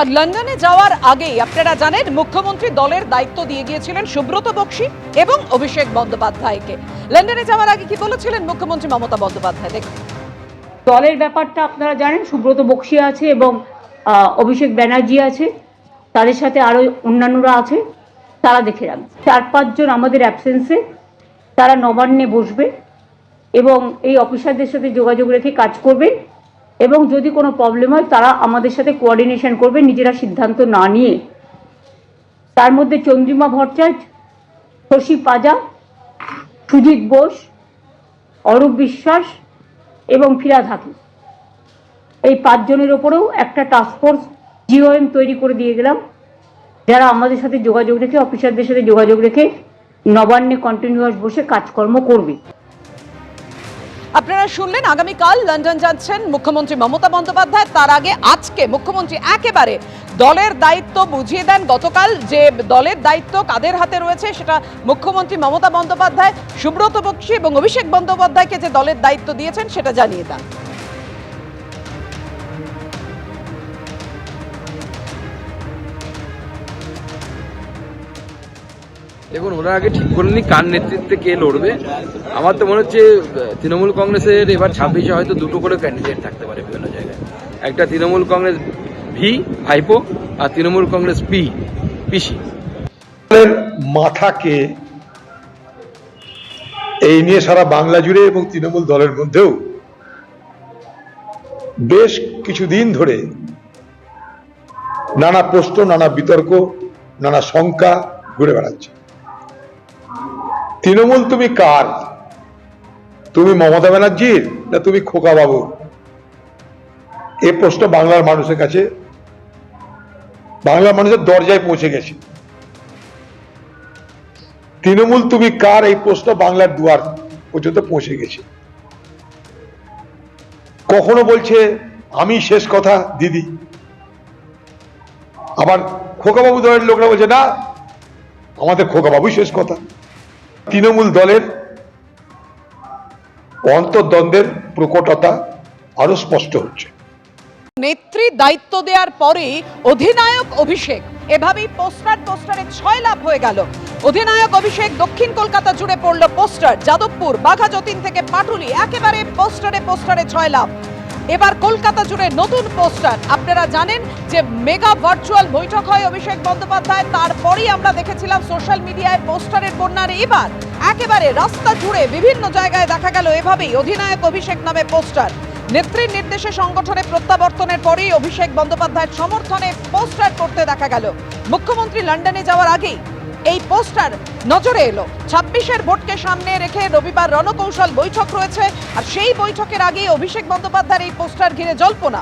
আর লন্ডনে যাওয়ার আগেই আপনারা জানেন মুখ্যমন্ত্রী দলের দায়িত্ব দিয়ে গিয়েছিলেন সুব্রত বক্সী এবং অভিষেক বন্দ্যোপাধ্যায়কে। লন্ডনে যাওয়ার আগে কি বলেছিলেন মুখ্যমন্ত্রী মমতা বন্দ্যোপাধ্যায়? দেখুন, দলের ব্যাপারটা আপনারা জানেন, সুব্রত বক্সী আছে এবং অভিষেক ব্যানার্জি আছে, তাদের সাথে আরও অন্যান্যরা আছে, তারা দেখে রাখবে। 4-5 জন আমাদের অ্যাবসেন্সে তারা নবান্নে বসবে এবং এই অফিসারদের সাথে যোগাযোগ রেখে কাজ করবে এবং যদি কোনো প্রবলেম হয় তারা আমাদের সাথে কোঅর্ডিনেশন করবে, নিজেরা সিদ্ধান্ত না নিয়ে। তার মধ্যে চন্দ্রিমা ভট্টাচার্য, শশী পাজা, সুজিত বোস, অরূপ বিশ্বাস এবং ফিরাদ হাকিম, এই 5 জনের ওপরেও একটা টাস্কফোর্স জিওএম তৈরি করে দিয়ে গেলাম, যারা আমাদের সাথে যোগাযোগ রেখে, অফিসারদের সাথে যোগাযোগ রেখে নবান্নে কন্টিনিউয়াস বসে কাজকর্ম করবে। আপনারা শুনলেন আগামীকাল লন্ডন যাচ্ছেন মুখ্যমন্ত্রী মমতা বন্দ্যোপাধ্যায়। তার আগে আজকে মুখ্যমন্ত্রী একেবারে দলের দায়িত্ব বুঝিয়ে দেন। গতকাল যে দলের দায়িত্ব কাদের হাতে রয়েছে সেটা মুখ্যমন্ত্রী মমতা বন্দ্যোপাধ্যায় সুব্রত বক্সী এবং অভিষেক বন্দ্যোপাধ্যায়কে যে দলের দায়িত্ব দিয়েছেন সেটা জানিয়ে দেন। দেখুন, ওরা আগে ঠিক করেনি কার নেতৃত্বে কে লড়বে। আমার তো মনে হচ্ছে তৃণমূল কংগ্রেসের এবার 26-এ হয়তো দুটো করে ক্যান্ডিডেট থাকতে পারে বিভিন্ন জায়গায়। একটা তৃণমূল কংগ্রেস ভি ভাইপো আর তৃণমূল কংগ্রেস পিসি। মাথাকে এই নিয়ে সারা বাংলা জুড়ে এবং তৃণমূল দলের মধ্যেও বেশ কিছুদিন ধরে নানা প্রশ্ন, নানা বিতর্ক, নানা শঙ্কা ঘুরে বেড়াচ্ছে। তৃণমূল তুমি কার? তুমি মমতা ব্যানার্জির না তুমি খোকা বাবুর? এই প্রশ্ন বাংলার মানুষের কাছে, বাংলার মানুষের দরজায় পৌঁছে গেছে। তৃণমূল তুমি কার এই প্রশ্ন বাংলার দুয়ার পর্যন্ত পৌঁছে গেছে। কখনো বলছে আমি শেষ কথা দিদি, আবার খোকাবাবু দলের লোকরা বলছে না আমাদের খোকাবাবুই শেষ কথা। তৃণমূল দলের অন্তর্দ্বন্দ্বের প্রকটতা আরো স্পষ্ট হচ্ছে। নেত্রী দায়িত্ব দেওয়ার পরেই অধিনায়ক অভিষেক এভাবেই পোস্টারে 6 লাভ হয়ে গেল। অধিনায়ক অভিষেক দক্ষিণ কলকাতা জুড়ে পড়লো পোস্টার। যাদবপুর, বাঘা যতীন থেকে পাটুলি, একেবারে পোস্টারে 6 লাভ। এবার কলকাতা জুড়ে নতুন পোস্টার। আপনারা জানেন যে মেগা ভার্চুয়াল বৈঠক হয় অভিষেক বন্দ্যোপাধ্যায়, তারপরেই আমরা দেখেছিলাম সোশ্যাল মিডিয়ায় পোস্টারের বন্যার। এবার একেবারে রাস্তা জুড়ে বিভিন্ন জায়গায় দেখা গেল এভাবেই অধিনায়ক অভিষেক নামে পোস্টার। নেত্রীর নির্দেশে সংগঠনে প্রত্যাবর্তনের পরেই অভিষেক বন্দ্যোপাধ্যায়ের সমর্থনে পোস্টার করতে দেখা গেল। মুখ্যমন্ত্রী লন্ডনে যাওয়ার আগেই এই পোস্টার নজরে এলো। 26-এর ভোটকে সামনে রেখে রবিবার রণকৌশল বৈঠক রয়েছে, আর সেই বৈঠকের আগেই অভিষেক বন্দ্যোপাধ্যায়ের এই পোস্টার ঘিরে জল্পনা।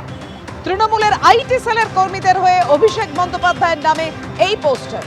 তৃণমূলের আইটি সেলের কর্মীদের হয়ে অভিষেক বন্দ্যোপাধ্যায়ের নামে এই পোস্টার।